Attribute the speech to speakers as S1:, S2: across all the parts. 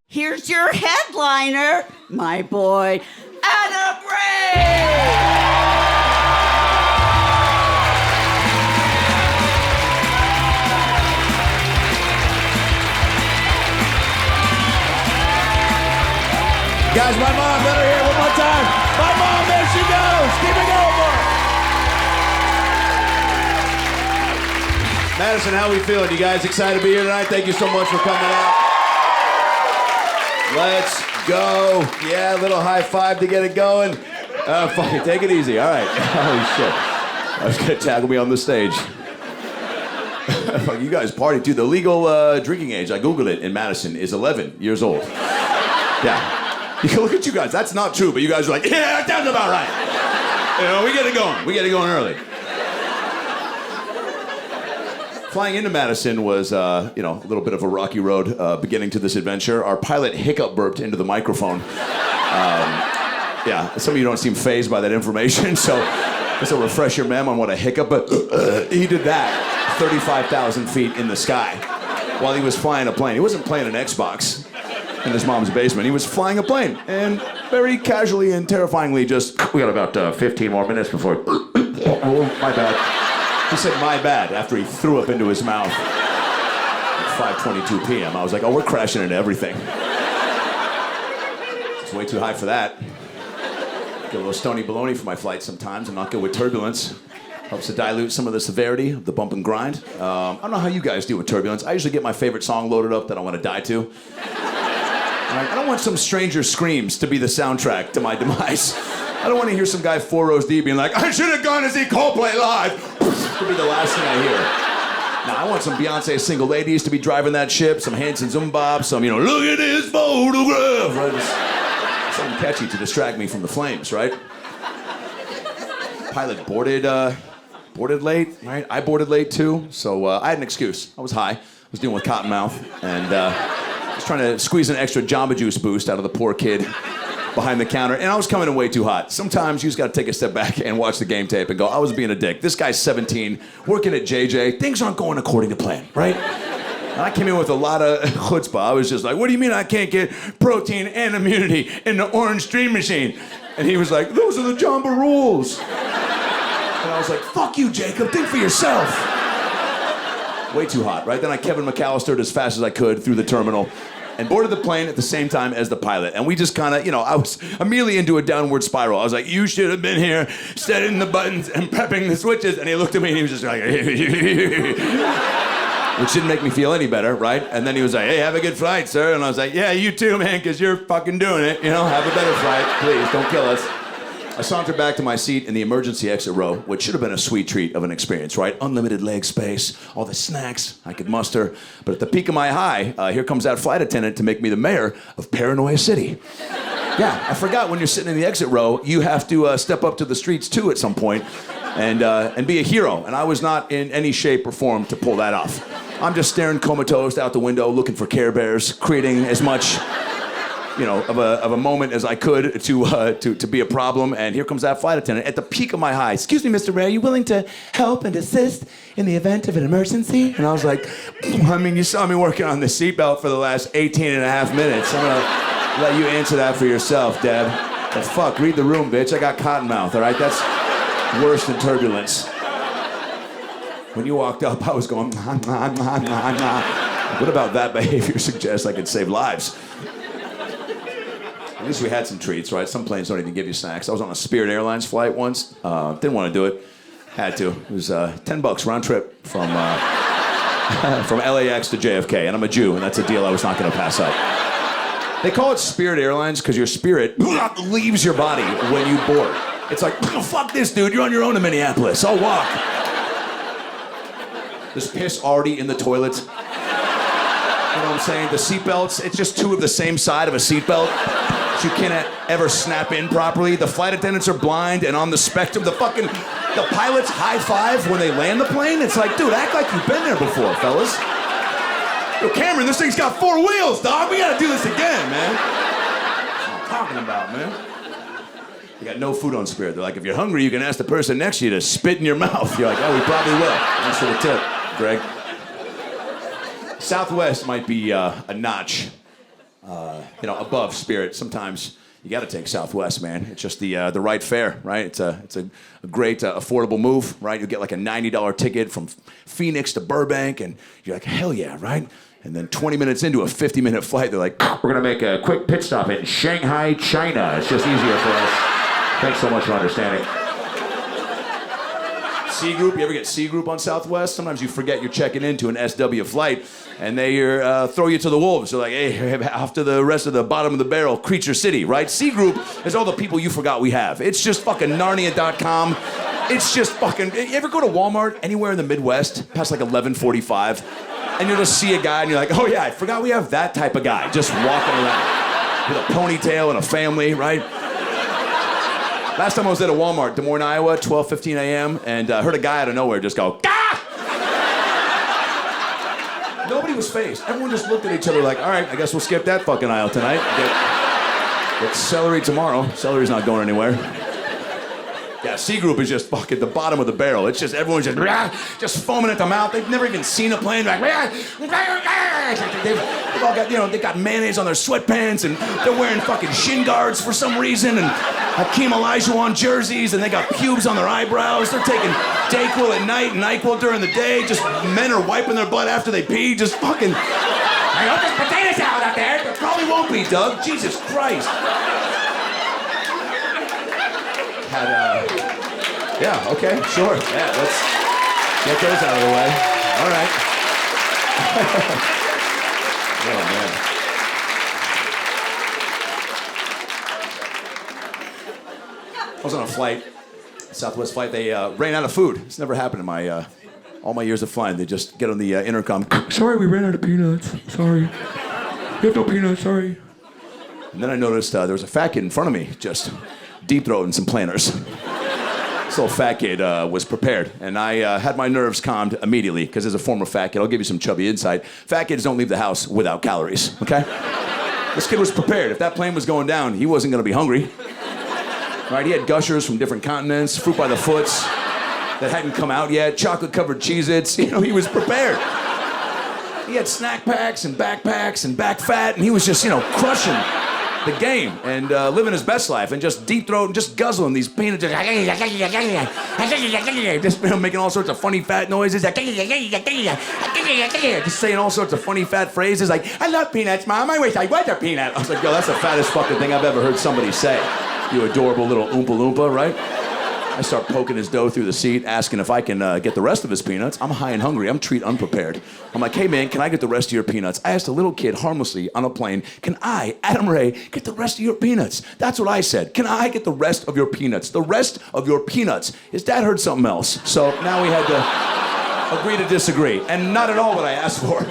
S1: Here's your headliner, my boy, Adam Ray!
S2: Guys, my mom, let her hear one more time. My mom, there she goes. Keep it going, boy. Madison, how we feeling? You guys excited to be here tonight? Thank you so much for coming out. Let's go. Yeah, a little high five to get it going. Fuck it, take it easy. All right. Holy shit. I was gonna tackle me on the stage. Fuck, you guys party too. The legal drinking age, I Googled it, in Madison is 11 years old. Yeah. You can look at you guys. That's not true, but you guys are like, yeah, that sounds about right. You know, we get it going. We get it going early. Flying into Madison was, a little bit of a rocky road beginning to this adventure. Our pilot hiccup burped into the microphone. Some of you don't seem fazed by that information, so just to refresh your mem on what a hiccup, but he did that 35,000 feet in the sky while he was flying a plane. He wasn't playing an Xbox in his mom's basement. He was flying a plane, and very casually and terrifyingly we got about 15 more minutes before, oh, my bad. He said, my bad, after he threw up into his mouth at 5:22 p.m. I was like, oh, we're crashing into everything. It's way too high for that. Get a little stony baloney for my flight sometimes. I'm not good with turbulence. Helps to dilute some of the severity of the bump and grind. I don't know how you guys deal with turbulence. I usually get my favorite song loaded up that I want to die to. I don't want some stranger's screams to be the soundtrack to my demise. I don't want to hear some guy 4 rows deep being like, I should have gone to see Coldplay live. To be the last thing I hear. Now, I want some Beyonce Single Ladies to be driving that ship, some Hanson Zumbob, some, look at this photograph. Right? Just something catchy to distract me from the flames, right? Pilot boarded late, right? I boarded late too, so I had an excuse. I was high. I was dealing with cottonmouth, and was trying to squeeze an extra Jamba Juice boost out of the poor kid behind the counter, and I was coming in way too hot. Sometimes you just gotta take a step back and watch the game tape and go, I was being a dick. This guy's 17, working at JJ. Things aren't going according to plan, right? And I came in with a lot of chutzpah. I was just like, what do you mean I can't get protein and immunity in the orange Dream Machine? And he was like, those are the Jamba rules. And I was like, fuck you, Jacob, think for yourself. Way too hot, right? Then I Kevin McAllistered as fast as I could through the terminal and boarded the plane at the same time as the pilot. And we just kind of, I was immediately into a downward spiral. I was like, you should have been here setting the buttons and prepping the switches. And he looked at me and he was just like, which didn't make me feel any better, right? And then he was like, hey, have a good flight, sir. And I was like, yeah, you too, man, because you're fucking doing it. Have a better flight. Please, don't kill us. I sauntered back to my seat in the emergency exit row, which should have been a sweet treat of an experience, right? Unlimited leg space, all the snacks I could muster. But at the peak of my high, here comes that flight attendant to make me the mayor of Paranoia City. Yeah, I forgot when you're sitting in the exit row, you have to step up to the streets too at some point and be a hero. And I was not in any shape or form to pull that off. I'm just staring comatose out the window, looking for Care Bears, creating as much of a moment as I could to be a problem. And here comes that flight attendant at the peak of my high. Excuse me, Mr. Ray, are you willing to help and assist in the event of an emergency? And I was like, I mean, you saw me working on the seatbelt for the last 18 and a half minutes. I'm gonna let you answer that for yourself, Deb. But fuck, read the room, bitch. I got cottonmouth, all right? That's worse than turbulence. When you walked up, I was going, nah, nah, nah, nah, nah. What about that behavior suggests I could save lives? At least we had some treats, right? Some planes don't even give you snacks. I was on a Spirit Airlines flight once. Didn't want to do it. Had to. It was $10 round trip from LAX to JFK. And I'm a Jew, and that's a deal I was not going to pass up. They call it Spirit Airlines because your spirit leaves your body when you board. It's like, oh, fuck this, dude. You're on your own in Minneapolis. I'll walk. There's piss already in the toilets. You know what I'm saying? The seatbelts, it's just two of the same side of a seatbelt. You can't ever snap in properly. The flight attendants are blind and on the spectrum. The pilots high five when they land the plane. It's like, dude, act like you've been there before, fellas. Yo, Cameron, this thing's got 4 wheels, dog. We gotta do this again, man. That's what I'm talking about, man. You got no food on Spirit. They're like, if you're hungry, you can ask the person next to you to spit in your mouth. You're like, oh, we probably will. Thanks for the tip, Greg. Southwest might be a notch above Spirit. Sometimes you got to take Southwest, man. It's just the right fare, right? It's a great affordable move, right? You get like a $90 ticket from Phoenix to Burbank, and you're like, hell yeah, right? And then 20 minutes into a 50-minute flight, they're like, we're gonna make a quick pit stop in Shanghai, China. It's just easier for us. Thanks so much for understanding. C Group, you ever get C Group on Southwest? Sometimes you forget you're checking into an SW flight, and they throw you to the wolves. They're like, hey, off to the rest of the bottom of the barrel, Creature City, right? C Group is all the people you forgot we have. It's just fucking Narnia.com. It's just fucking, you ever go to Walmart anywhere in the Midwest past like 11:45, and you'll just see a guy and you're like, oh yeah, I forgot we have that type of guy just walking around with a ponytail and a family, right? Last time I was at a Walmart, Des Moines, Iowa, 12:15 a.m., and heard a guy out of nowhere just go, "Gah!" Nobody was phased. Everyone just looked at each other like, all right, I guess we'll skip that fucking aisle tonight. Get celery tomorrow. Celery's not going anywhere. Yeah, C Group is just fucking the bottom of the barrel. It's just, everyone's just foaming at the mouth. They've never even seen a plane. Like, they've all got, they got mayonnaise on their sweatpants, and they're wearing fucking shin guards for some reason, and Hakeem Olajuwon jerseys, and they got pubes on their eyebrows. They're taking Dayquil at night and NyQuil during the day. Just men are wiping their butt after they pee. Just fucking, I hope there's potato salad out there. There probably won't be, Doug. Jesus Christ. Yeah, okay, sure. Yeah, let's get those out of the way. All right. Oh, man. I was on a flight, Southwest flight. They ran out of food. It's never happened in my all my years of flying. They just get on the intercom. Sorry, we ran out of peanuts. Sorry. You have no peanuts, sorry. And then I noticed there was a fat kid in front of me just deep-throating some planters. This little fat kid was prepared, and I had my nerves calmed immediately, because as a former fat kid, I'll give you some chubby insight. Fat kids don't leave the house without calories, okay? This kid was prepared. If that plane was going down, he wasn't gonna be hungry. Right, he had Gushers from different continents, fruit by the foots that hadn't come out yet, chocolate-covered Cheez-Its. He was prepared. He had snack packs and backpacks and back fat, and he was just, crushing the game and living his best life and just deep throat and just guzzling these peanuts, just making all sorts of funny fat noises, just saying all sorts of funny fat phrases like, I love peanuts, Mom, I wish I was a peanut. I was like, yo, that's the fattest fucking thing I've ever heard somebody say. You adorable little Oompa Loompa, right? I start poking his dough through the seat, asking if I can get the rest of his peanuts. I'm high and hungry. I'm treat unprepared. I'm like, hey, man, can I get the rest of your peanuts? I asked a little kid harmlessly on a plane, can I, Adam Ray, get the rest of your peanuts? That's what I said. Can I get the rest of your peanuts? The rest of your peanuts. His dad heard something else. So now we had to agree to disagree. And not at all what I asked for.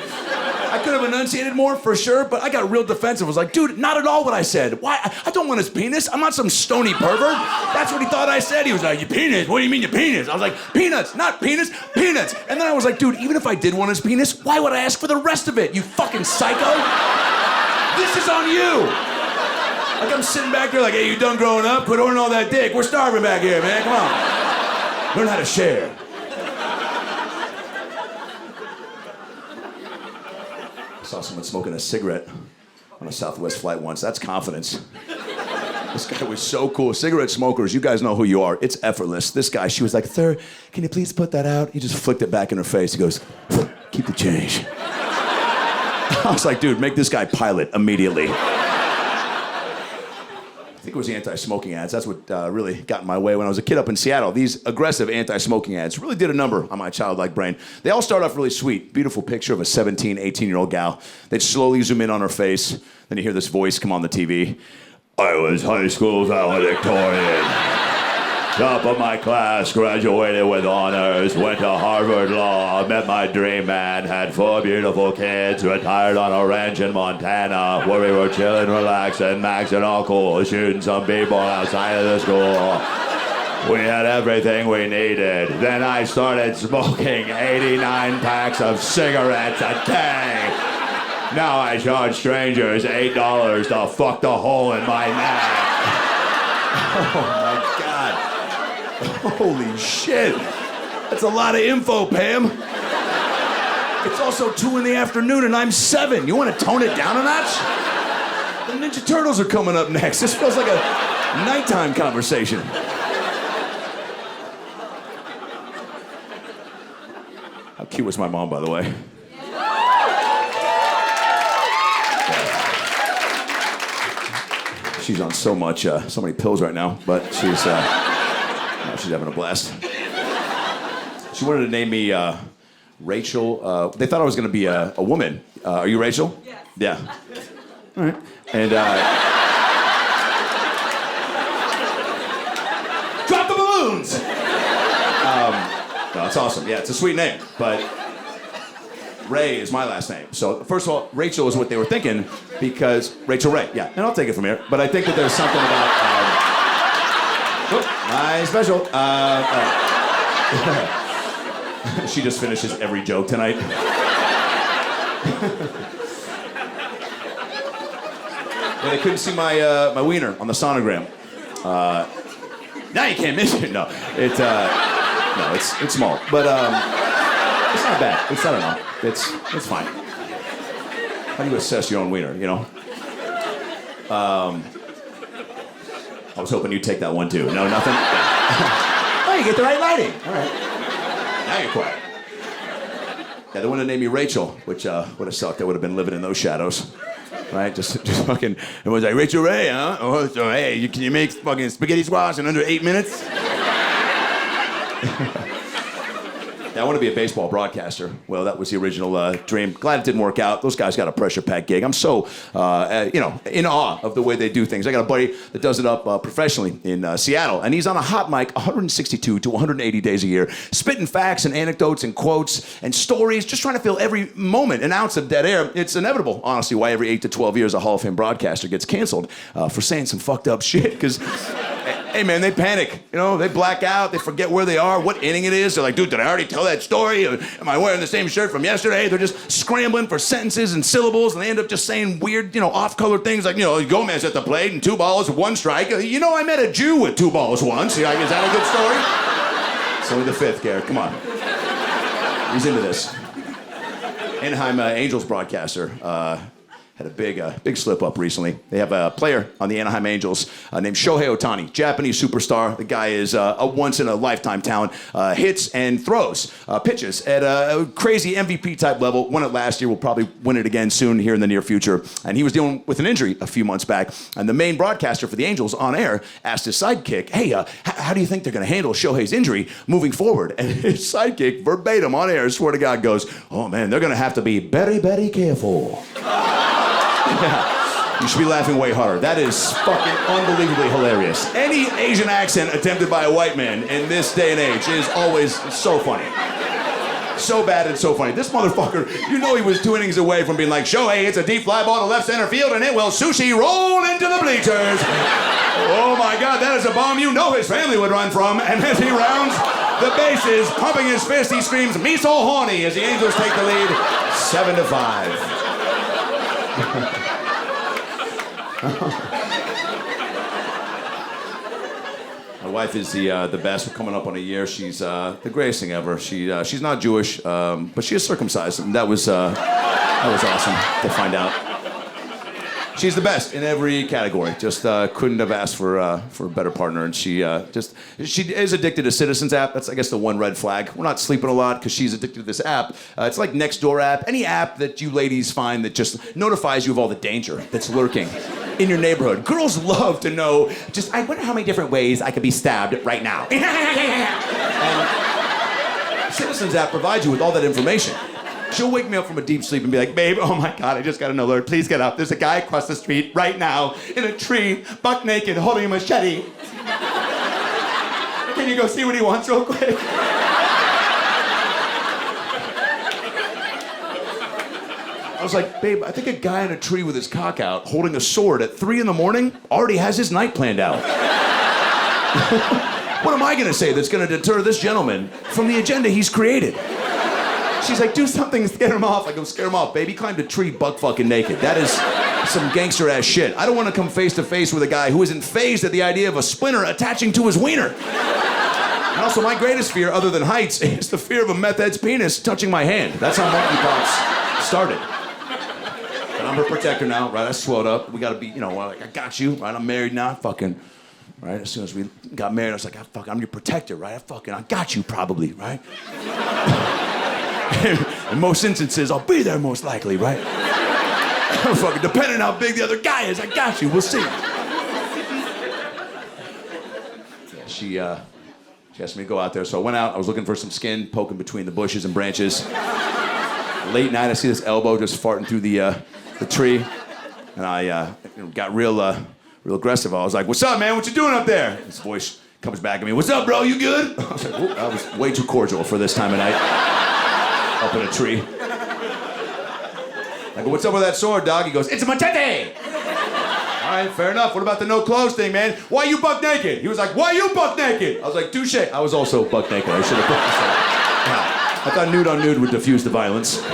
S2: I could have enunciated more, for sure, but I got real defensive. I was like, dude, not at all what I said. Why? I don't want his penis. I'm not some stony pervert. That's what he thought I said. He was like, your penis? What do you mean your penis? I was like, peanuts, not penis, peanuts. And then I was like, dude, even if I did want his penis, why would I ask for the rest of it, you fucking psycho? This is on you. Like, I'm sitting back there like, hey, you done growing up? Quit ordering all that dick. We're starving back here, man. Come on. Learn how to share. I saw someone smoking a cigarette on a Southwest flight once. That's confidence. This guy was so cool. Cigarette smokers, you guys know who you are. It's effortless. This guy, she was like, sir, can you please put that out? He just flicked it back in her face. He goes, keep the change. I was like, dude, make this guy pilot immediately. I think it was the anti-smoking ads. That's what really got in my way when I was a kid up in Seattle. These aggressive anti-smoking ads really did a number on my childlike brain. They all start off really sweet. Beautiful picture of a 17, 18-year-old gal. They'd slowly zoom in on her face. Then you hear this voice come on the TV. I was high school valedictorian. Top of my class, graduated with honors, went to Harvard Law, met my dream man, had 4 beautiful kids, retired on a ranch in Montana, where we were chilling, relaxing, maxing all cool, shooting some b-ball outside of the school. We had everything we needed. Then I started smoking 89 packs of cigarettes a day. Now I charge strangers $8 to fuck the hole in my neck. Oh my God. Holy shit. That's a lot of info, Pam. It's also 2 in the afternoon and I'm 7. You want to tone it down a notch? The Ninja Turtles are coming up next. This feels like a nighttime conversation. How cute was my mom, by the way? She's on so many pills right now, but she's having a blast. She wanted to name me Rachel. They thought I was going to be a woman. Are you Rachel?
S1: Yes.
S2: Yeah. All right. And drop the balloons. No, it's awesome. Yeah, it's a sweet name, but Ray is my last name. So first of all, Rachel is what they were thinking because Rachel Ray. Yeah, and I'll take it from here. But I think that there's something about my special. She just finishes every joke tonight. Yeah, they couldn't see my wiener on the sonogram. Now you can't miss it. No, it's small, but it's not bad. It's I don't know. It's fine. How do you assess your own wiener? You know. I was hoping you'd take that one too. No, nothing. Oh, you get the right lighting. All right. Now you're quiet. Yeah, they wanted to name me Rachel, which would have sucked. I would have been living in those shadows. Right? Just fucking. It was like, Rachel Ray, huh? Oh, so hey, can you make fucking spaghetti squash in under 8 minutes? Yeah, I want to be a baseball broadcaster. Well, that was the original dream. Glad it didn't work out. Those guys got a pressure-packed gig. I'm so, in awe of the way they do things. I got a buddy that does it up professionally in Seattle, and he's on a hot mic 162 to 180 days a year, spitting facts and anecdotes and quotes and stories, just trying to fill every moment, an ounce of dead air. It's inevitable, honestly, why every 8 to 12 years a Hall of Fame broadcaster gets canceled for saying some fucked up shit, because... Hey, man, they panic. You know, they black out. They forget where they are, what inning it is. They're like, dude, did I already tell that story? Am I wearing the same shirt from yesterday? They're just scrambling for sentences and syllables, and they end up just saying weird, off-color things like, Gomez at the plate and 2 balls, 1 strike. I met a Jew with 2 balls once. You're like, is that a good story? It's only the 5th, Garrett. Come on. He's into this. Anaheim Angels broadcaster had a big slip-up recently. They have a player on the Anaheim Angels named Shohei Ohtani, Japanese superstar. The guy is a once-in-a-lifetime talent. Hits and throws pitches at a crazy MVP-type level. Won it last year. Will probably win it again soon here in the near future. And he was dealing with an injury a few months back. And the main broadcaster for the Angels on air asked his sidekick, hey, how do you think they're going to handle Shohei's injury moving forward? And his sidekick, verbatim on air, swear to God, goes, oh, man, they're going to have to be very, very careful. Yeah. You should be laughing way harder. That is fucking unbelievably hilarious. Any Asian accent attempted by a white man in this day and age is always so funny. So bad and so funny. This motherfucker, he was 2 innings away from being like, Shohei hits a deep fly ball to left center field and it will sushi roll into the bleachers. Oh my God, that is a bomb his family would run from. And as he rounds the bases, pumping his fist, he screams, me so horny, as the Angels take the lead 7-5. My wife is the best. We're coming up on a year. She's the greatest thing ever. She's not Jewish, but she is circumcised, and that was awesome to find out. She's the best in every category. Just couldn't have asked for a better partner. And she is addicted to Citizens app. That's, I guess, the one red flag. We're not sleeping a lot because she's addicted to this app. It's like Nextdoor app. Any app that you ladies find that just notifies you of all the danger that's lurking in your neighborhood. Girls love to know, I wonder how many different ways I could be stabbed right now. And Citizens app provides you with all that information. She'll wake me up from a deep sleep and be like, babe, oh my God, I just got an alert. Please get up. There's a guy across the street right now in a tree, buck naked, holding a machete. Can you go see what he wants real quick? I was like, babe, I think a guy in a tree with his cock out, holding a sword at 3 in the morning, already has his night planned out. What am I going to say that's going to deter this gentleman from the agenda he's created? She's like, do something to scare him off. I go, scare him off, baby. He climbed a tree buck fucking naked. That is some gangster ass shit. I don't want to come face to face with a guy who isn't fazed at the idea of a splinter attaching to his wiener. And also, my greatest fear, other than heights, is the fear of a meth head's penis touching my hand. That's how monkeypox started. And I'm her protector now, right? I swelled up. We gotta be, like, I got you, right? I'm married now, fucking, right? As soon as we got married, I was like, I'm your protector, right? I got you probably, right? In most instances, I'll be there most likely, right? Fucking depending on how big the other guy is, I got you, we'll see. She asked me to go out there, so I went out. I was looking for some skin, poking between the bushes and branches. Late night, I see this elbow just farting through the tree, and I got real aggressive. I was like, "What's up, man? What you doing up there?" His voice comes back at me. "What's up, bro? You good?" I was like, "Whoop, that was way too cordial for this time of night." Up in a tree. I go, "What's up with that sword, dog?" He goes, "It's a machete." All right, fair enough. What about the no clothes thing, man? Why you buck naked? He was like, "Why you buck naked?" I was like, "Touche." I was also buck naked. I should have put this on. I thought nude on nude would diffuse the violence. I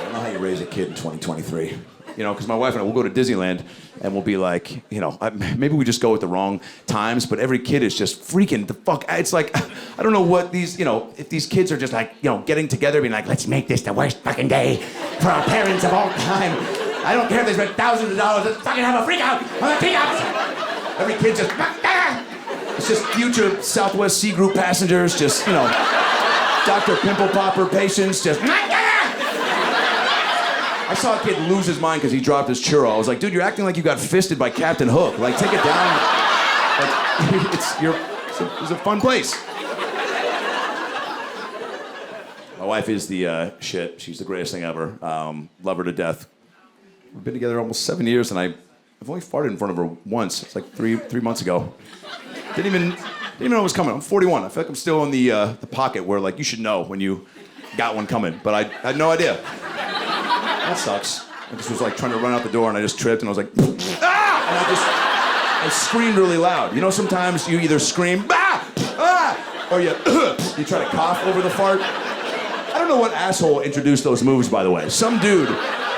S2: don't know how you raise a kid in 2023. Because my wife and I will go to Disneyland and we'll be like, maybe we just go at the wrong times, but every kid is just freaking the fuck. It's like, I don't know what these, if these kids are just like, getting together, being like, let's make this the worst fucking day for our parents of all time. I don't care if they spent thousands of dollars, let's fucking have a freak out on the peanuts. Every kid just, it's just future Southwest Sea Group passengers, just, Dr. Pimple Popper patients, just, I saw a kid lose his mind because he dropped his churro. I was like, dude, you're acting like you got fisted by Captain Hook. Like, take it down. Like, it's a fun place. My wife is the shit. She's the greatest thing ever. Love her to death. We've been together almost 7 years, and I've only farted in front of her once. It's like three months ago. Didn't even know it was coming. I'm 41. I feel like I'm still in the pocket where, like, you should know when you got one coming. But I had no idea. That sucks. I just was like trying to run out the door and I just tripped and I was like, ah! And I screamed really loud. Sometimes you either scream, ah! Ah! Or you try to cough over the fart. I don't know what asshole introduced those moves, by the way. Some dude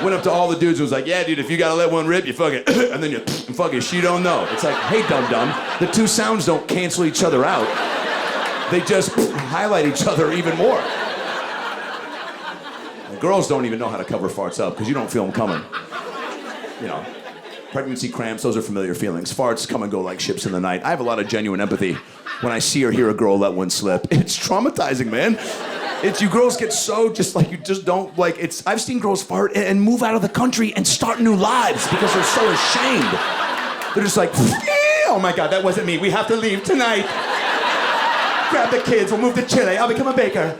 S2: went up to all the dudes and was like, yeah, dude, if you gotta let one rip, you fuck it. And then you fuck it, she don't know. It's like, hey, dum-dum, the two sounds don't cancel each other out. They just highlight each other even more. Girls don't even know how to cover farts up because you don't feel them coming. Pregnancy cramps, those are familiar feelings. Farts come and go like ships in the night. I have a lot of genuine empathy when I see or hear a girl let one slip. It's traumatizing, man. You girls get so just like, you just don't like, I've seen girls fart and move out of the country and start new lives because they're so ashamed. They're just like, oh my God, that wasn't me. We have to leave tonight. Grab the kids, we'll move to Chile. I'll become a baker.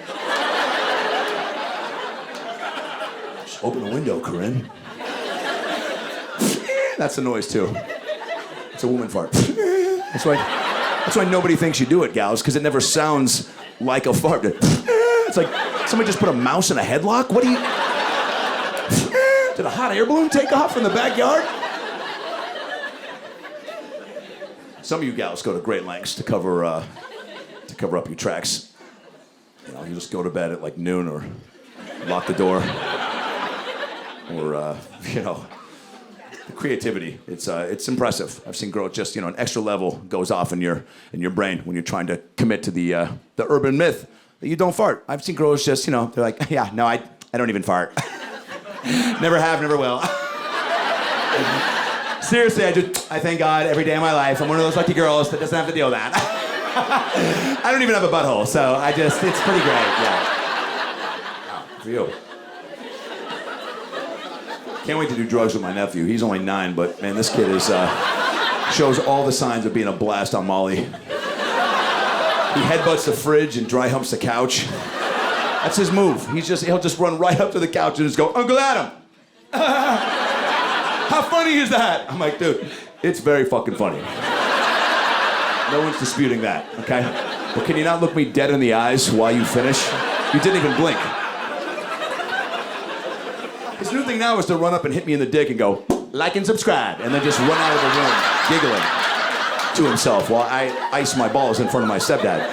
S2: Open the window, Corinne. That's the noise, too. It's a woman fart. That's why nobody thinks you do it, gals, because it never sounds like a fart. It's like somebody just put a mouse in a headlock? What do you... Did a hot air balloon take off in the backyard? Some of you gals go to great lengths to cover up your tracks. You just go to bed at like noon or lock the door. Or, the creativity. It's impressive. I've seen girls just, an extra level goes off in your brain when you're trying to commit to the urban myth that you don't fart. I've seen girls just, they're like, yeah, no, I don't even fart. Never have, never will. Seriously, I thank God every day of my life. I'm one of those lucky girls that doesn't have to deal with that. I don't even have a butthole, so it's pretty great, yeah. For you. Can't wait to do drugs with my nephew. He's only 9, but man, this kid shows all the signs of being a blast on Molly. He headbutts the fridge and dry humps the couch. That's his move. He'll just run right up to the couch and just go, Uncle Adam. How funny is that? I'm like, dude, it's very fucking funny. No one's disputing that, okay? But can you not look me dead in the eyes while you finish? You didn't even blink. His new thing now is to run up and hit me in the dick and go, like and subscribe, and then just run out of the room, giggling to himself while I ice my balls in front of my stepdad.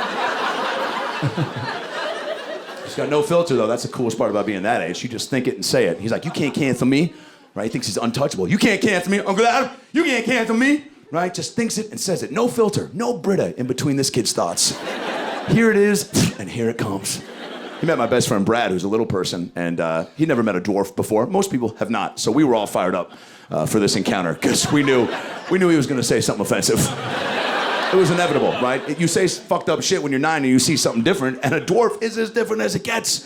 S2: He's got no filter, though. That's the coolest part about being that age. You just think it and say it. He's like, you can't cancel me, right? He thinks he's untouchable. You can't cancel me, Uncle Adam. You can't cancel me, right? Just thinks it and says it. No filter, no Brita in between this kid's thoughts. Here it is, and here it comes. He met my best friend Brad, who's a little person, and he'd never met a dwarf before. Most people have not, so we were all fired up for this encounter because we knew he was going to say something offensive. It was inevitable, right? You say fucked up shit when you're 9 and you see something different, and a dwarf is as different as it gets.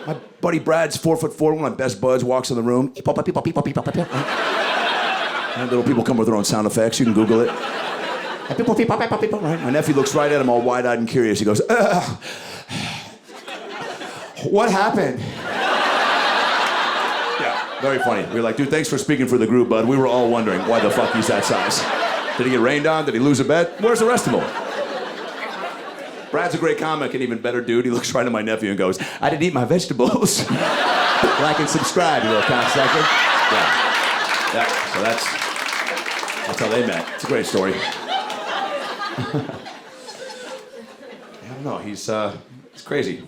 S2: My buddy Brad's 4'4", one of my best buds, walks in the room. And little people come with their own sound effects. You can Google it. Right? My nephew looks right at him, all wide-eyed and curious. He goes, "What happened?" Yeah, very funny. We were like, "Dude, thanks for speaking for the group, bud. We were all wondering why the fuck he's that size. Did he get rained on? Did he lose a bet? Where's the rest of them?" Brad's a great comic, an even better dude. He looks right at my nephew and goes, "I didn't eat my vegetables." Like and subscribe, you little cocksucker. Yeah, so that's how they met. It's a great story. I don't know, he's crazy.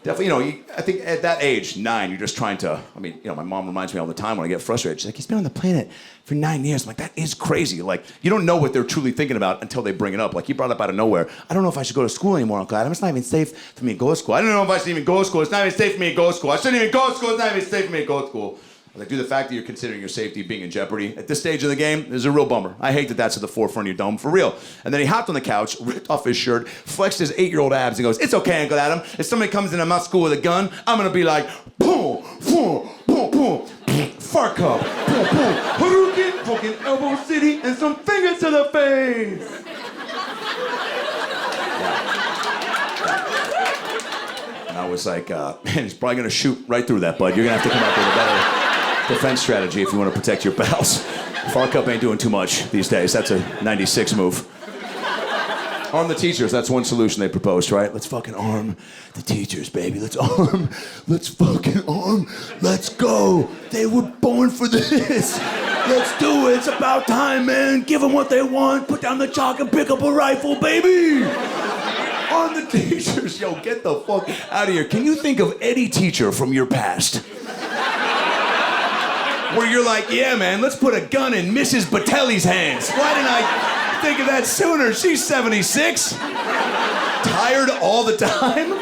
S2: Definitely, I think at that age, 9, you're just trying to, my mom reminds me all the time when I get frustrated. She's like, "He's been on the planet for 9 years." I'm like, that is crazy. Like, you don't know what they're truly thinking about until they bring it up. Like, he brought it up out of nowhere. "I don't know if I should go to school anymore, Uncle Adam. It's not even safe for me to go to school. I don't know if I should even go to school. It's not even safe for me to go to school. I shouldn't even go to school. It's not even safe for me to go to school." I was like, dude, the fact that you're considering your safety being in jeopardy at this stage of the game is a real bummer. I hate that that's at the forefront of your dome, for real. And then he hopped on the couch, ripped off his shirt, flexed his 8-year-old abs, and goes, "It's okay, Uncle Adam. If somebody comes into my school with a gun, I'm gonna be like, boom, boom, boom, boom, fart cup, boom, boom, Hadouken, fucking elbow city, and some fingers to the face." And I was like, man, he's probably gonna shoot right through that, bud. You're gonna have to come up with a better defense strategy if you want to protect your pals. Fart Cup ain't doing too much these days. That's a 96 move. Arm the teachers. That's one solution they proposed, right? Let's fucking arm the teachers, baby. Let's fucking arm. Let's go. They were born for this. Let's do it. It's about time, man. Give them what they want. Put down the chalk and pick up a rifle, baby. Arm the teachers. Yo, get the fuck out of here. Can you think of any teacher from your past where you're like, "Yeah, man, let's put a gun in Mrs. Batelli's hands"? Why didn't I think of that sooner? She's 76. Tired all the time.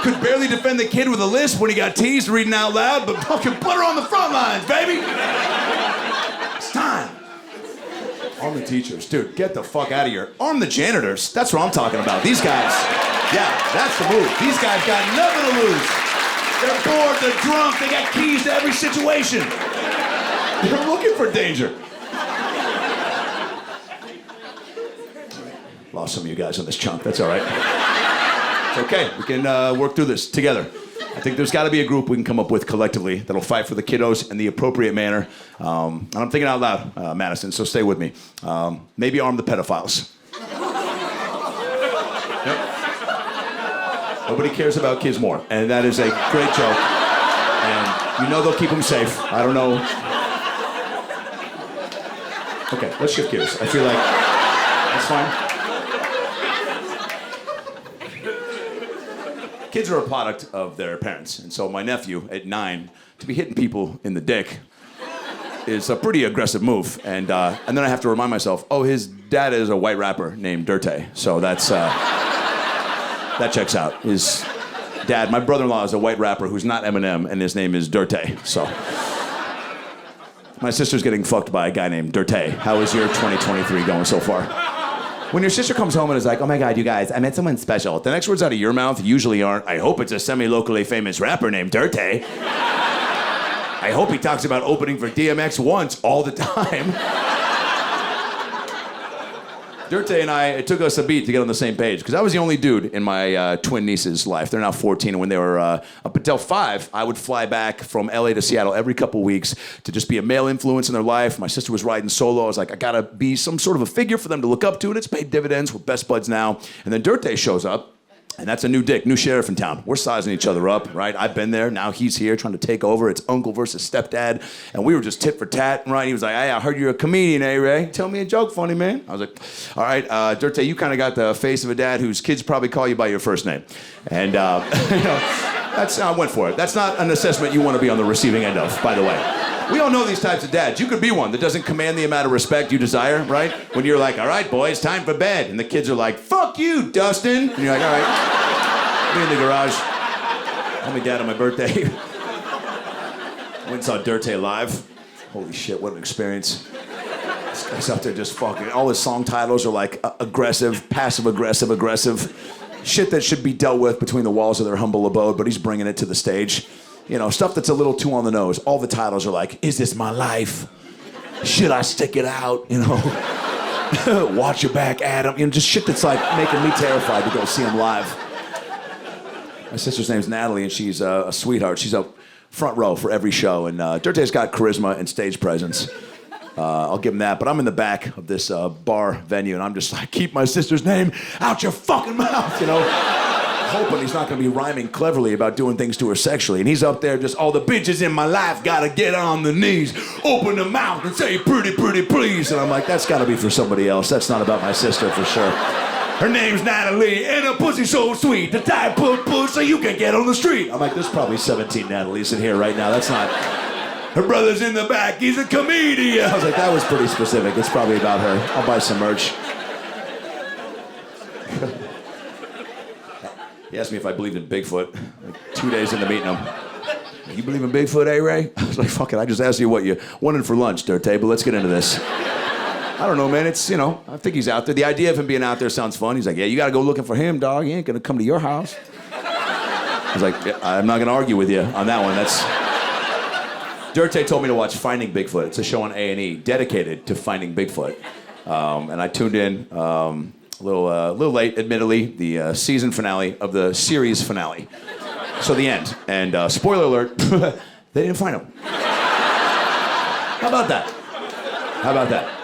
S2: Could barely defend the kid with a lisp when he got teased reading out loud, but fucking put her on the front lines, baby. It's time. Arm the teachers. Dude, get the fuck out of here. Arm the janitors. That's what I'm talking about. These guys. Yeah, that's the move. These guys got nothing to lose. They're bored, they're drunk, they got keys to every situation. They're looking for danger. Lost some of you guys on this chunk. That's all right. It's okay. We can work through this together. I think there's got to be a group we can come up with collectively that'll fight for the kiddos in the appropriate manner. And I'm thinking out loud, Madison, so stay with me. Maybe arm the pedophiles. Yep. Nobody cares about kids more, and that is a great joke. And you know they'll keep them safe. I don't know. Okay, let's shift gears. I feel like that's fine. Kids are a product of their parents, and so my nephew at 9 to be hitting people in the dick is a pretty aggressive move. And then I have to remind myself, oh, his dad is a white rapper named Dirte, so that's. That checks out. His dad, my brother-in-law, is a white rapper who's not Eminem, and his name is Dirte. So, my sister's getting fucked by a guy named Dirte. How is your 2023 going so far? When your sister comes home and is like, "Oh my God, you guys, I met someone special," the next words out of your mouth usually aren't, "I hope it's a semi-locally famous rapper named Dirte. I hope he talks about opening for DMX once all the time." Dirte and I, it took us a beat to get on the same page, because I was the only dude in my twin niece's life. They're now 14, and when they were up until 5, I would fly back from LA to Seattle every couple weeks to just be a male influence in their life. My sister was riding solo. I was like, I gotta be some sort of a figure for them to look up to, and it's paid dividends. We're best buds now. And then Dirte shows up, and that's a new dick, new sheriff in town. We're sizing each other up, right? I've been there. Now he's here trying to take over. It's uncle versus stepdad. And we were just tit for tat, right? He was like, "Hey, I heard you're a comedian, eh, Ray? Tell me a joke, funny man." I was like, "All right, Dirte, you kind of got the face of a dad whose kids probably call you by your first name." And, I went for it. That's not an assessment you want to be on the receiving end of, by the way. We all know these types of dads. You could be one that doesn't command the amount of respect you desire, right? When you're like, "All right, boys, time for bed." And the kids are like, "Fuck you, Dustin." And you're like, "All right. Be in the garage." Called me dad on my birthday. Went and saw Dirte live. Holy shit, what an experience. This guy's out there just fucking. All his song titles are like aggressive, passive-aggressive, aggressive. Shit that should be dealt with between the walls of their humble abode, but he's bringing it to the stage. You know, stuff that's a little too on the nose. All the titles are like, is this my life? Should I stick it out? You know, watch your back, Adam. You know, just shit that's like making me terrified to go see him live. My sister's name's Natalie, and she's a sweetheart. She's up front row for every show, and Dirte's got charisma and stage presence. I'll give him that, but I'm in the back of this bar venue, and I'm just like, keep my sister's name out your fucking mouth, you know? Hoping he's not gonna be rhyming cleverly about doing things to her sexually, and he's up there just, all the bitches in my life gotta get on the knees, open the mouth and say pretty, pretty please, and I'm like, that's gotta be for somebody else. That's not about my sister for sure. Her name's Natalie, and her pussy so sweet, the type of pussy you can get on the street. I'm like, there's probably 17 Natalies in here right now. That's not... Her brother's in the back, he's a comedian. I was like, that was pretty specific. It's probably about her. I'll buy some merch. He asked me if I believed in Bigfoot, like 2 days into meeting him. You believe in Bigfoot, eh, Ray? I was like, fuck it, I just asked you what you wanted for lunch, Dirte, but let's get into this. I don't know, man, it's, you know, I think he's out there. The idea of him being out there sounds fun. He's like, yeah, you gotta go looking for him, dog. He ain't gonna come to your house. I was like, yeah, I'm not gonna argue with you on that one. That's... Dirte told me to watch Finding Bigfoot. It's a show on A&E dedicated to finding Bigfoot. And I tuned in a little late, admittedly, the season finale of the series finale. So the end. And spoiler alert, they didn't find him. How about that? How about that?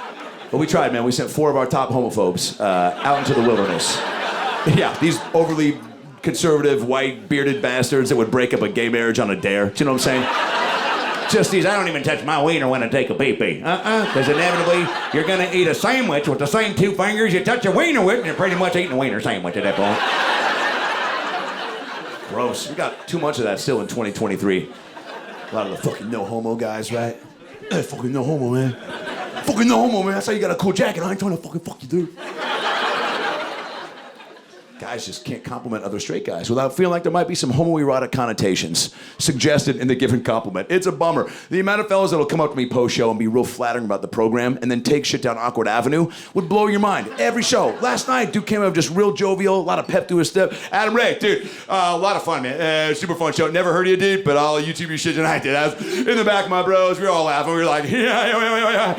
S2: But we tried, man. We sent 4 of our top homophobes out into the wilderness. Yeah, these overly conservative, white, bearded bastards that would break up a gay marriage on a dare. Do you know what I'm saying? Just these, I don't even touch my wiener when I take a pee-pee. Because inevitably, you're gonna eat a sandwich with the same 2 fingers you touch a wiener with, and you're pretty much eating a wiener sandwich at that point. Gross. We got too much of that still in 2023. A lot of the fucking no homo guys, right? Hey, fucking no homo, man. Fucking no homo, man. That's how you got a cool jacket. I ain't trying to fucking fuck you, dude. Guys just can't compliment other straight guys without feeling like there might be some homoerotic connotations suggested in the given compliment. It's a bummer. The amount of fellas that'll come up to me post-show and be real flattering about the program and then take shit down awkward avenue would blow your mind. Every show. Last night, dude came up just real jovial, a lot of pep to his step. Adam Ray, dude, a lot of fun, man. Super fun show. Never heard of you, dude, but I'll YouTube your shit tonight, dude. I was in the back, my bros. We were all laughing. We were like, yeah.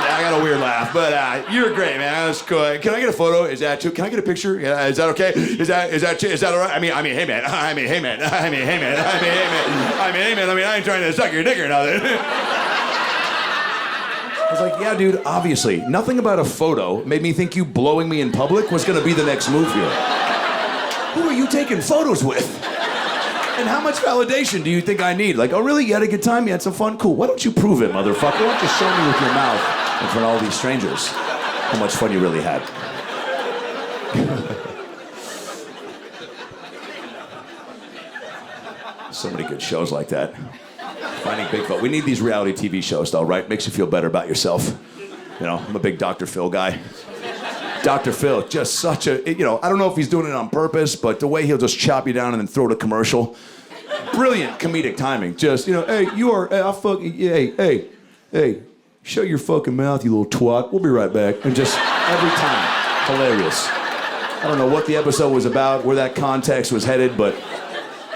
S2: I got a weird laugh, but you're great, man. That's cool. Can I get a photo? Is that true? Can I get a picture? Yeah, is that okay? Is that all right? I mean, hey, man. I mean, hey, man. I mean, hey, man. I ain't trying to suck your dick or nothing. I was like, yeah, dude, obviously. Nothing about a photo made me think you blowing me in public was gonna be the next move here. Who are you taking photos with? And how much validation do you think I need? Like, oh, really? You had a good time? You had some fun? Cool. Why don't you prove it, motherfucker? Why don't you show me with your mouth in front of all these strangers how much fun you really had? So many good shows like that. Finding Bigfoot. We need these reality TV shows, though, right? Makes you feel better about yourself. You know, I'm a big Dr. Phil guy. Dr. Phil, just such a, you know, I don't know if he's doing it on purpose, but the way he'll just chop you down and then throw to commercial. Brilliant comedic timing. Just, you know, hey, you are, hey, I'll fucking, hey, shut your fucking mouth, you little twat. We'll be right back. And just every time, hilarious. I don't know what the episode was about, where that context was headed, but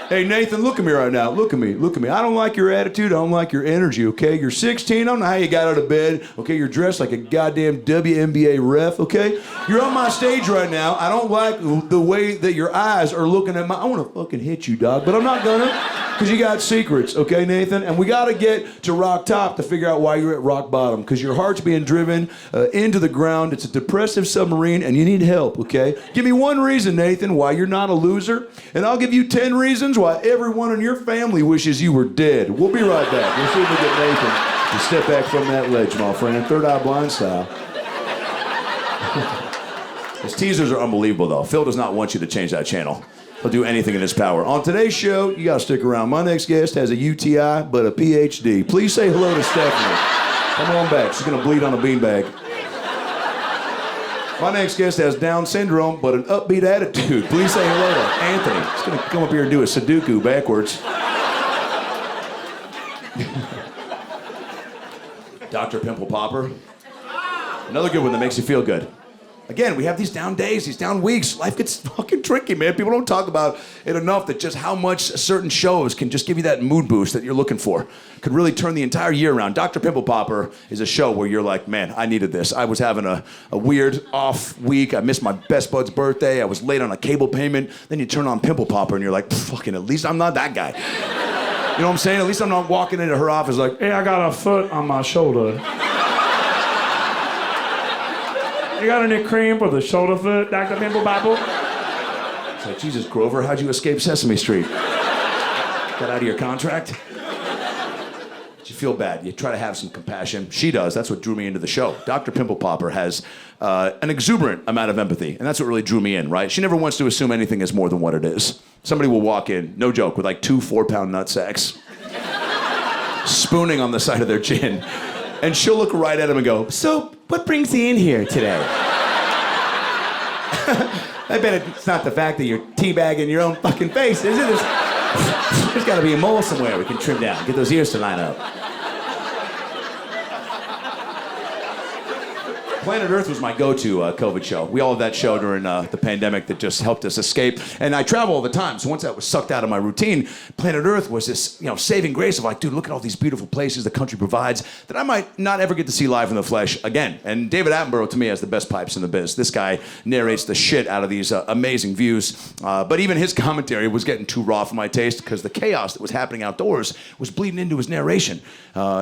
S2: hey, Nathan, look at me right now. Look at me. I don't like your attitude. I don't like your energy, okay? You're 16. I don't know how you got out of bed. Okay, you're dressed like a goddamn WNBA ref, okay? You're on my stage right now. I don't like the way that your eyes are looking at my... I want to fucking hit you, dog, but I'm not gonna, because you got secrets, okay, Nathan? And we got to get to rock top to figure out why you're at rock bottom, because your heart's being driven into the ground. It's a depressive submarine, and you need help, okay? Give me one reason, Nathan, why you're not a loser, and I'll give you 10 reasons why everyone in your family wishes you were dead. We'll be right back. We'll see if we get Nathan to step back from that ledge, my friend. Third Eye Blind style. His teasers are unbelievable, though. Phil does not want you to change that channel. He'll do anything in his power. On today's show, you gotta stick around. My next guest has a UTI, but a PhD. Please say hello to Stephanie. Come on back. She's gonna bleed on a beanbag. My next guest has Down syndrome, but an upbeat attitude. Please say hello to Anthony. He's gonna come up here and do a Sudoku backwards. Dr. Pimple Popper. Another good one that makes you feel good. Again, we have these down days, these down weeks. Life gets fucking tricky, man. People don't talk about it enough, that just how much certain shows can just give you that mood boost that you're looking for. Could really turn the entire year around. Dr. Pimple Popper is a show where you're like, man, I needed this. I was having a weird off week. I missed my best bud's birthday. I was late on a cable payment. Then you turn on Pimple Popper and you're like, fucking, at least I'm not that guy. You know what I'm saying? At least I'm not walking into her office like, hey, I got a foot on my shoulder. You got any cream for the shoulder foot, Dr. Pimple Popper? It's like, Jesus, Grover, how'd you escape Sesame Street? Got out of your contract? But you feel bad. You try to have some compassion. She does. That's what drew me into the show. Dr. Pimple Popper has an exuberant amount of empathy, and that's what really drew me in, right? She never wants to assume anything is more than what it is. Somebody will walk in, no joke, with like 2 4-pound nutsacks, spooning on the side of their chin. And she'll look right at him and go, so what brings you in here today? I bet it's not the fact that you're teabagging your own fucking face, is it? There's got to be a mole somewhere we can trim down, get those ears to line up. Planet Earth was my go-to COVID show. We all had that show during the pandemic that just helped us escape. And I travel all the time, so once that was sucked out of my routine, Planet Earth was this, saving grace of like, dude, look at all these beautiful places the country provides that I might not ever get to see live in the flesh again. And David Attenborough, to me, has the best pipes in the biz. This guy narrates the shit out of these amazing views. But even his commentary was getting too raw for my taste because the chaos that was happening outdoors was bleeding into his narration.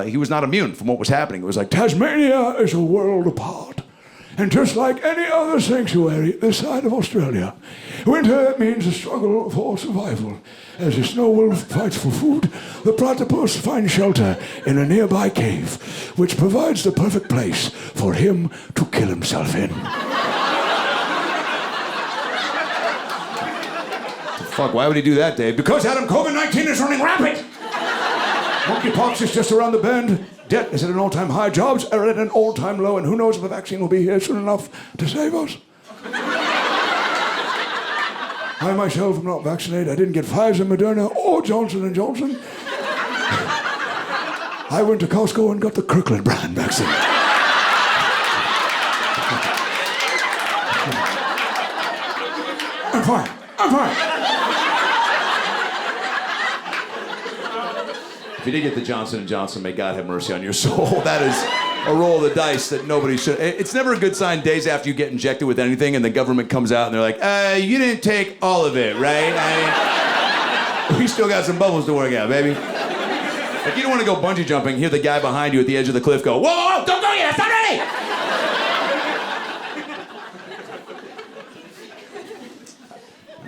S2: He was not immune from what was happening. It was like, Tasmania is a world apart. And just like any other sanctuary this side of Australia, winter means a struggle for survival. As the snow wolf fights for food, the platypus finds shelter in a nearby cave, which provides the perfect place for him to kill himself in. Fuck, why would he do that, Dave? Because, Adam, COVID-19 is running rampant! Monkeypox is just around the bend. Debt is at an all-time high. Jobs are at an all-time low. And who knows if a vaccine will be here soon enough to save us? I myself am not vaccinated. I didn't get Pfizer, Moderna, or Johnson & Johnson. I went to Costco and got the Kirkland brand vaccine. I'm fine. I'm fine. If you did get the Johnson & Johnson, may God have mercy on your soul. That is a roll of the dice that nobody should. It's never a good sign days after you get injected with anything and the government comes out and they're like, you didn't take all of it, right? We still got some bubbles to work out, baby. Like, you don't want to go bungee jumping, hear the guy behind you at the edge of the cliff go, whoa, whoa, whoa, don't go yet, it's not ready!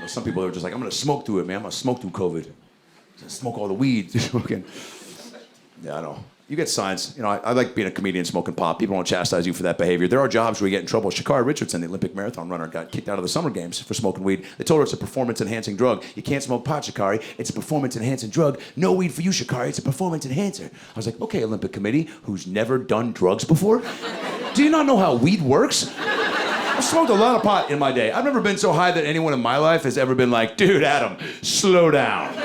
S2: Some people are just like, I'm going to smoke through it, man. I'm going to smoke through COVID. Smoke all the weed. Yeah, I know. You get signs. I like being a comedian smoking pot. People don't chastise you for that behavior. There are jobs where you get in trouble. Sha'Carri Richardson, the Olympic marathon runner, got kicked out of the Summer Games for smoking weed. They told her it's a performance-enhancing drug. You can't smoke pot, Sha'Carri. It's a performance-enhancing drug. No weed for you, Sha'Carri. It's a performance enhancer. I was like, okay, Olympic committee, who's never done drugs before? Do you not know how weed works? I've smoked a lot of pot in my day. I've never been so high that anyone in my life has ever been like, dude, Adam, slow down.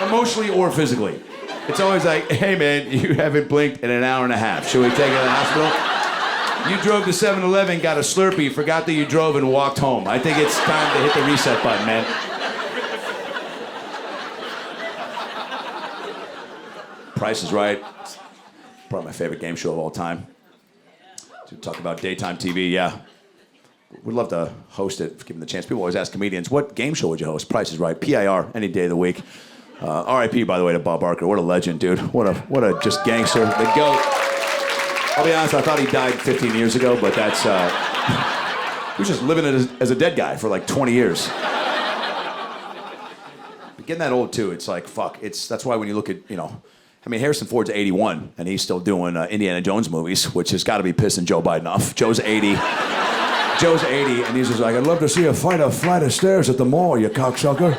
S2: Emotionally or physically. It's always like, hey man, you haven't blinked in an hour and a half. Should we take you to the hospital? You drove to 7-Eleven, got a Slurpee, forgot that you drove and walked home. I think it's time to hit the reset button, man. Price is Right. It's probably my favorite game show of all time. To talk about daytime TV, yeah. We'd love to host it, given the chance. People always ask comedians, what game show would you host? Price is Right. PIR, any day of the week. R.I.P. by the way to Bob Barker. What a legend, dude. What a just gangster. The GOAT. I'll be honest, I thought he died 15 years ago, but that's he was just living as a dead guy for like 20 years. But getting that old too, it's like fuck. That's why when you look at Harrison Ford's 81 and he's still doing Indiana Jones movies, which has got to be pissing Joe Biden off. Joe's 80. Joe's 80, and he's just like, I'd love to see you fight a flight of stairs at the mall, you cocksucker.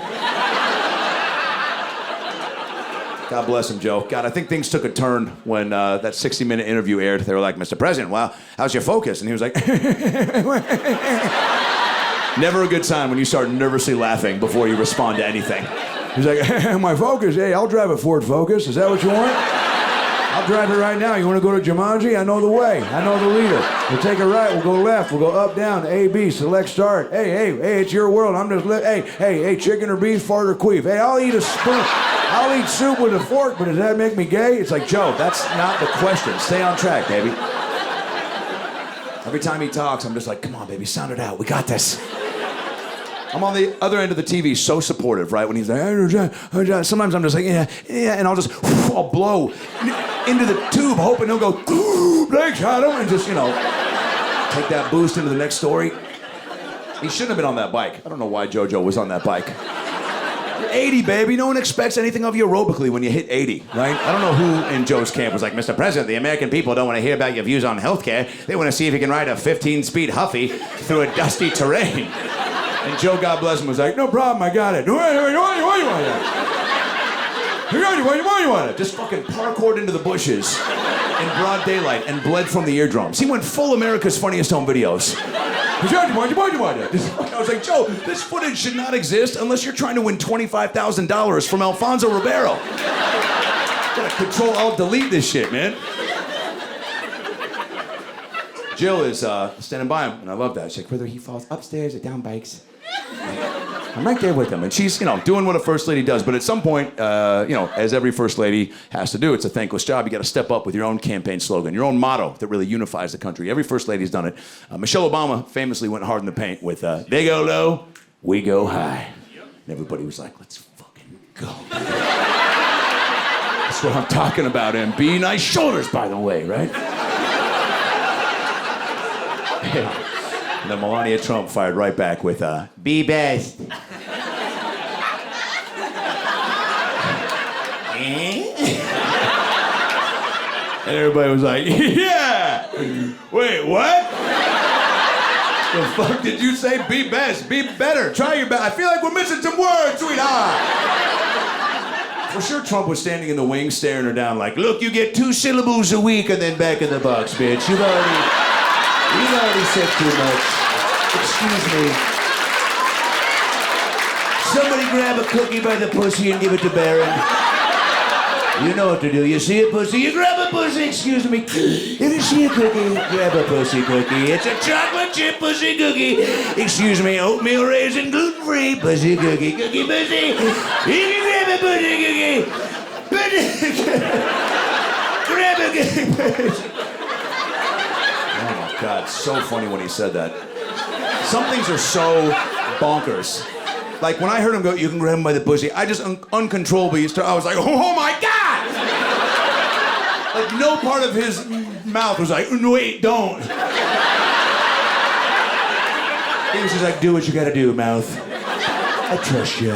S2: God bless him, Joe. God, I think things took a turn when that 60-minute interview aired. They were like, Mr. President, wow, how's your focus? And he was like, never a good sign when you start nervously laughing before you respond to anything. He's like, my Focus, hey, I'll drive a Ford Focus. Is that what you want? I'll drive it right now. You want to go to Jumanji? I know the way. I know the leader. We'll take a right. We'll go left. We'll go up, down, A, B, select, start. Hey, it's your world. I'm just, hey, chicken or beef, fart or queef. Hey, I'll eat a spoon. I'll eat soup with a fork, but does that make me gay? It's like, Joe, that's not the question. Stay on track, baby. Every time he talks, I'm just like, come on, baby, sound it out. We got this. I'm on the other end of the TV, so supportive, right? When he's like, sometimes I'm just like, yeah, and I'll blow into the tube, hoping he'll go, thanks, Adam, and just, take that boost into the next story. He shouldn't have been on that bike. I don't know why JoJo was on that bike. You're 80, baby. No one expects anything of you aerobically when you hit 80, right? I don't know who in Joe's camp was like, Mr. President, the American people don't want to hear about your views on healthcare. They want to see if you can ride a 15-speed Huffy through a dusty terrain. And Joe, God bless him, was like, no problem, I got it. Why you want that? Why you want it? Just fucking parkoured into the bushes in broad daylight and bled from the eardrums. He went full America's Funniest Home Videos. Why you want it? I was like, Joe, this footage should not exist unless you're trying to win $25,000 from Alfonso Ribeiro. Gotta Control, Alt, delete this shit, man. Jill is standing by him, and I love that. She's like, whether he falls upstairs or down bikes, I'm right there with him. And she's, doing what a first lady does. But at some point, as every first lady has to do, it's a thankless job. You got to step up with your own campaign slogan, your own motto that really unifies the country. Every first lady's done it. Michelle Obama famously went hard in the paint with, they go low, we go high. And everybody was like, let's fucking go. That's what I'm talking about, MB. Nice shoulders, by the way, right? And then Melania Trump fired right back with, be best. And everybody was like, yeah! Wait, what? The fuck did you say? Be best, be better, try your best. I feel like we're missing some words, sweetheart. For sure Trump was standing in the wings staring her down like, look, you get 2 syllables a week and then back in the box, bitch. You've already said too much. Excuse me. Somebody grab a cookie by the pussy and give it to Barron. You know what to do. You see a pussy, you grab a pussy. Excuse me. If you see a cookie, grab a pussy cookie. It's a chocolate chip pussy cookie. Excuse me, oatmeal raisin, gluten-free pussy cookie. Cookie pussy. You can grab a pussy cookie. Grab a cookie pussy. God, so funny when he said that. Some things are so bonkers. Like when I heard him go, you can grab him by the pussy, I just uncontrollably I was like, oh my God! Like no part of his mouth was like, wait, don't. He was just like, do what you gotta do, mouth. I trust you.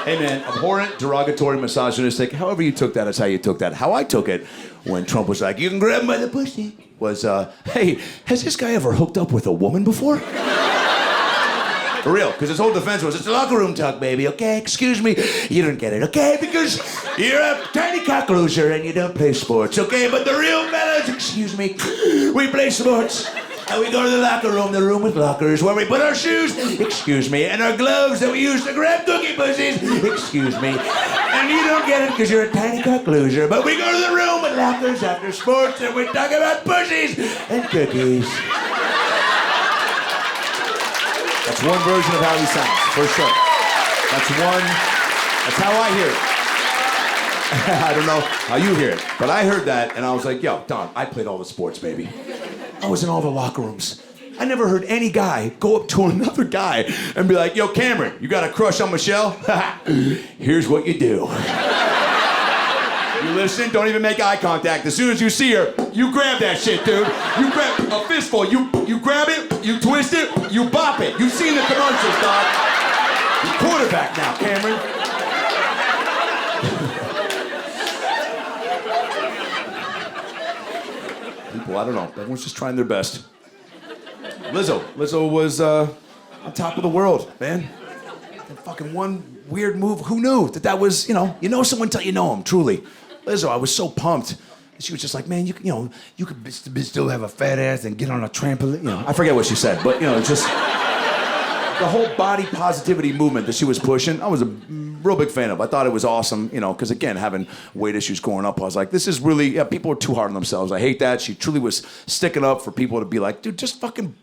S2: Hey man, abhorrent, derogatory, misogynistic, however you took that is how you took that. How I took it when Trump was like, you can grab him by the pussy, was, hey, has this guy ever hooked up with a woman before? For real, because his whole defense was, it's a locker room talk, baby, okay? Excuse me, you don't get it, okay? Because you're a tiny cock loser and you don't play sports, okay? But the real fellas, excuse me, we play sports. And we go to the locker room, the room with lockers, where we put our shoes, excuse me, and our gloves that we use to grab cookie pussies, excuse me. And you don't get it because you're a tiny cock loser, but we go to the room with lockers after sports and we talk about pussies and cookies. That's one version of how he sounds, for sure. That's how I hear it. I don't know how you hear it, but I heard that and I was like, yo, Don, I played all the sports, baby. I was in all the locker rooms. I never heard any guy go up to another guy and be like, yo, Cameron, you got a crush on Michelle? Here's what you do. You listen, don't even make eye contact. As soon as you see her, you grab that shit, dude. You grab a fistful, you grab it, you twist it, you bop it. You've seen the commercials, dog. You're quarterback now, Cameron. People, I don't know. Everyone's just trying their best. Lizzo was on top of the world, man. And fucking one weird move. Who knew that was, you know someone till you know them, truly. Lizzo, I was so pumped. She was just like, man, you could still have a fat ass and get on a trampoline. I forget what she said, but just the whole body positivity movement that she was pushing, I was a real big fan of. I thought it was awesome, because again, having weight issues growing up, I was like, this is really, people are too hard on themselves. I hate that. She truly was sticking up for people to be like, dude, just fucking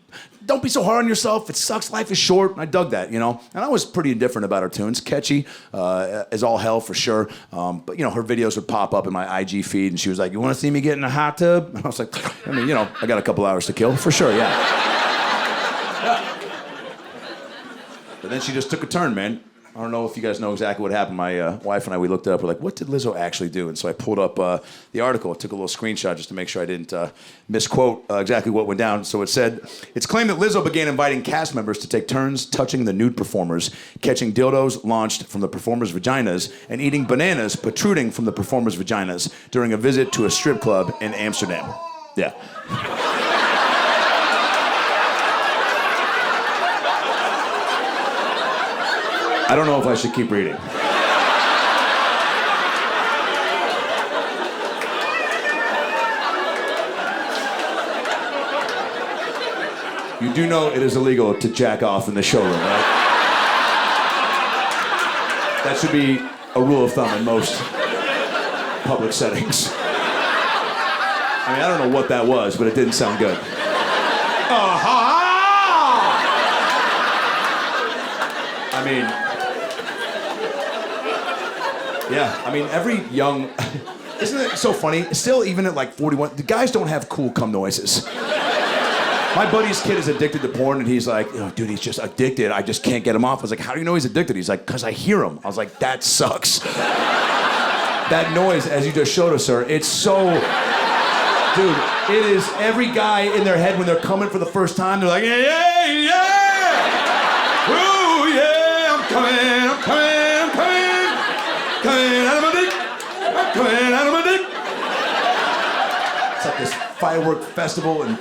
S2: don't be so hard on yourself. It sucks. Life is short. I dug that, And I was pretty indifferent about her tunes. Catchy as all hell for sure. But, her videos would pop up in my IG feed, and she was like, you want to see me get in a hot tub? And I was like, I got a couple hours to kill. For sure, yeah. But then she just took a turn, man. I don't know if you guys know exactly what happened. My wife and I, we looked it up. We're like, what did Lizzo actually do? And so I pulled up the article. I took a little screenshot just to make sure I didn't misquote exactly what went down. So it said, it's claimed that Lizzo began inviting cast members to take turns touching the nude performers, catching dildos launched from the performers' vaginas, and eating bananas protruding from the performers' vaginas during a visit to a strip club in Amsterdam. Yeah. I don't know if I should keep reading. You do know it is illegal to jack off in the showroom, right? That should be a rule of thumb in most public settings. I mean, I don't know what that was, but it didn't sound good. I mean... Yeah, I mean, every young... Isn't it so funny? Still, even at like 41, the guys don't have cool cum noises. My buddy's kid is addicted to porn, and he's like, dude, he's just addicted. I just can't get him off. I was like, how do you know he's addicted? He's like, because I hear him. I was like, that sucks. That noise, as you just showed us, sir, it's so... Dude, it is every guy in their head when they're coming for the first time, they're like, yeah, yeah! Ooh, yeah, I'm coming. Coming out of my dick. I'm coming out of my dick. It's like this firework festival and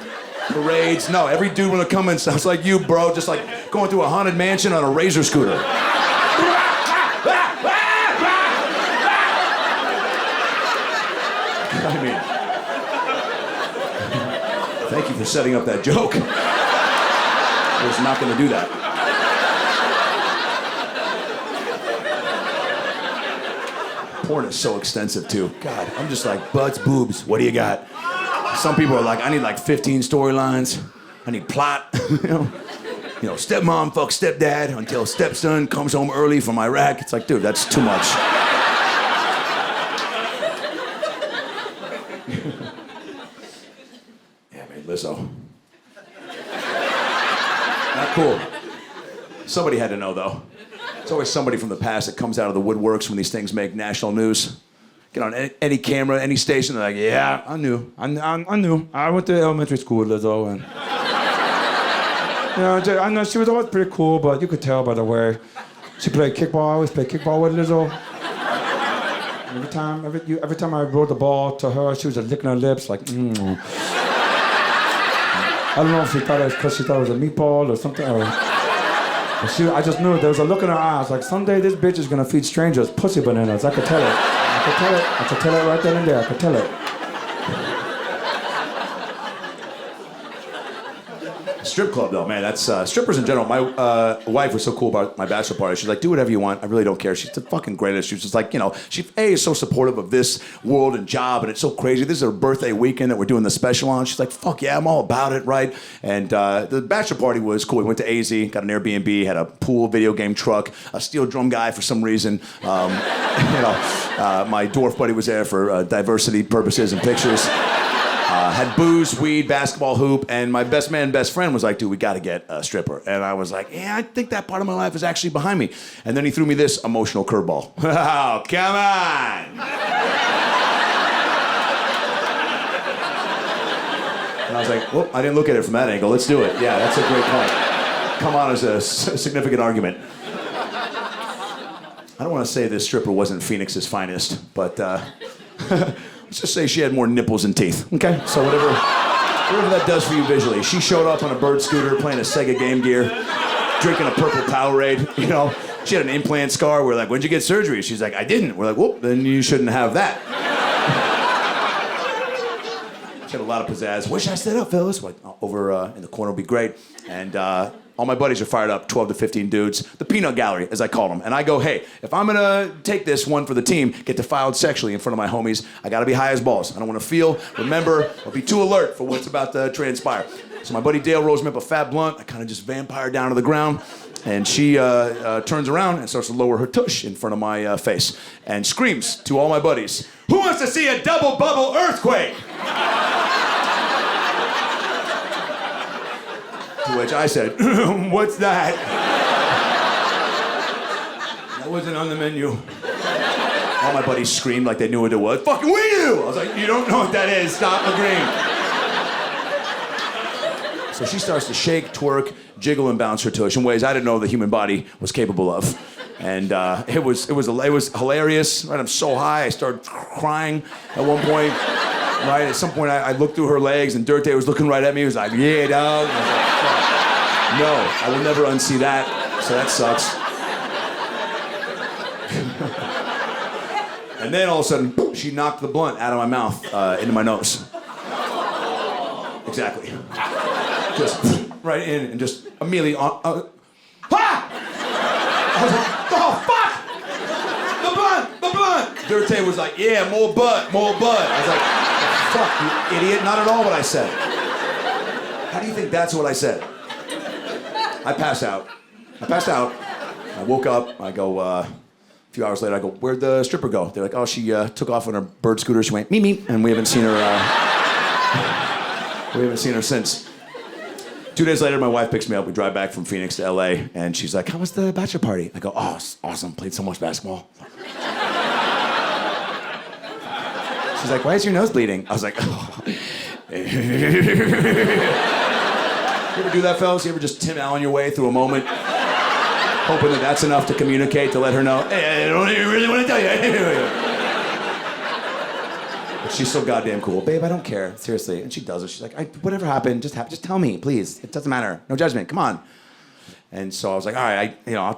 S2: parades. No, every dude when they're coming sounds like you, bro. Just like going through a haunted mansion on a razor scooter. I mean, thank you for setting up that joke. I was not going to do that. Porn is so extensive too. God, I'm just like, butts, boobs, what do you got? Some people are like, I need like 15 storylines. I need plot. Stepmom fucks stepdad until stepson comes home early from Iraq. It's like, dude, that's too much. Yeah, man, Lizzo. Not cool. Somebody had to know, though. There's always somebody from the past that comes out of the woodworks when these things make national news. Get on any camera, any station, they're like, yeah, I knew. I went to elementary school with Lizzo, and I know she was always pretty cool, but you could tell by the way she played kickball. I always played kickball with Lizzo. Every time I rode the ball to her, she was just licking her lips like, I don't know if she thought it was because she thought it was a meatball or something. I just knew there was a look in her eyes like someday this bitch is gonna feed strangers pussy bananas. I could tell it. I could tell it right then and there. I could tell it. Strip club though, man. That's strippers in general. My wife was so cool about my bachelor party. She's like, do whatever you want. I really don't care. She's the fucking greatest. She was just like, she is so supportive of this world and job, and it's so crazy. This is her birthday weekend that we're doing the special on. She's like, fuck yeah, I'm all about it, right? And the bachelor party was cool. We went to AZ, got an Airbnb, had a pool, video game truck, a steel drum guy for some reason. My dwarf buddy was there for diversity purposes and pictures. Had booze, weed, basketball hoop, and my best friend was like, dude, we gotta get a stripper. And I was like, yeah, I think that part of my life is actually behind me. And then he threw me this emotional curveball. Oh, come on! And I was like, well, I didn't look at it from that angle. Let's do it. Yeah, that's a great point. Come on as a significant argument. I don't want to say this stripper wasn't Phoenix's finest, but let's just say she had more nipples and teeth, okay? So whatever that does for you visually. She showed up on a bird scooter playing a Sega Game Gear, drinking a purple Powerade, She had an implant scar. We're like, when'd you get surgery? She's like, I didn't. We're like, whoop, then you shouldn't have that. She had a lot of pizzazz. Where should I sit up, fellas? Like, over in the corner would be great. And all my buddies are fired up, 12 to 15 dudes. The peanut gallery, as I call them. And I go, hey, if I'm gonna take this one for the team, get defiled sexually in front of my homies, I gotta be high as balls. I don't wanna feel, remember, or be too alert for what's about to transpire. So my buddy Dale rolls me up a fat blunt. I kind of just vampire down to the ground. And she turns around and starts to lower her tush in front of my face and screams to all my buddies, who wants to see a double bubble earthquake? To which I said, what's that? That wasn't on the menu. All my buddies screamed like they knew what it was. Fucking we do! I was like, you don't know what that is, stop agreeing. So she starts to shake, twerk, jiggle, and bounce her tush in ways I didn't know the human body was capable of. And it was hilarious. Right, I'm so high, I started crying at one point. Right, at some point I looked through her legs and Dirte was looking right at me. He was like, yeah, dog. And I was like, fuck. No, I will never unsee that. So that sucks. And then all of a sudden, she knocked the blunt out of my mouth into my nose. Exactly. Just right in and just immediately on. Ha! I was like, oh, fuck! The blunt! Dirte was like, yeah, more butt. I was like, fuck, you idiot. Not at all what I said. How do you think that's what I said? I passed out. I woke up. I go, a few hours later, I go, where'd the stripper go? They're like, oh, she took off on her bird scooter. She went, meep, meep. And we haven't seen her since. 2 days later, my wife picks me up. We drive back from Phoenix to LA. And she's like, how was the bachelor party? I go, oh, it's awesome. Played so much basketball. She's like, why is your nose bleeding? I was like, oh. You ever do that, fellas? You ever just Tim Allen your way through a moment? Hoping that that's enough to communicate, to let her know, hey, I don't even really want to tell you. But she's so goddamn cool. Babe, I don't care, seriously. And she does it. She's like, whatever happened, just tell me, please. It doesn't matter. No judgment, come on. And so I was like, all right, I'll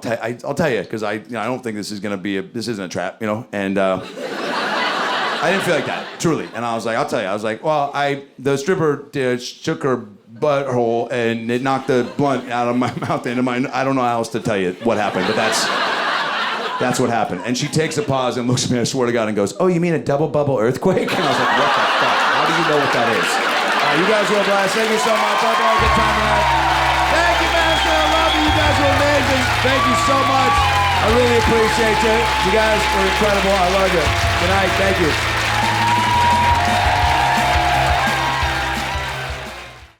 S2: tell you, because I don't think this is gonna be this isn't a trap, And I didn't feel like that, truly. And I was like, I'll tell you. I was like, well, the stripper shook her butthole and it knocked the blunt out of my mouth into my. I don't know how else to tell you what happened, but that's what happened. And she takes a pause and looks at me, I swear to God, and goes, oh, you mean a double bubble earthquake? And I was like, what the fuck? How do you know what that is? You guys were a blast. Thank you so much. I hope you had a good time tonight. Thank you, Master. I love you. You guys were amazing. Thank you so much. I really appreciate you. You guys were incredible. I love you. Good night. Thank you.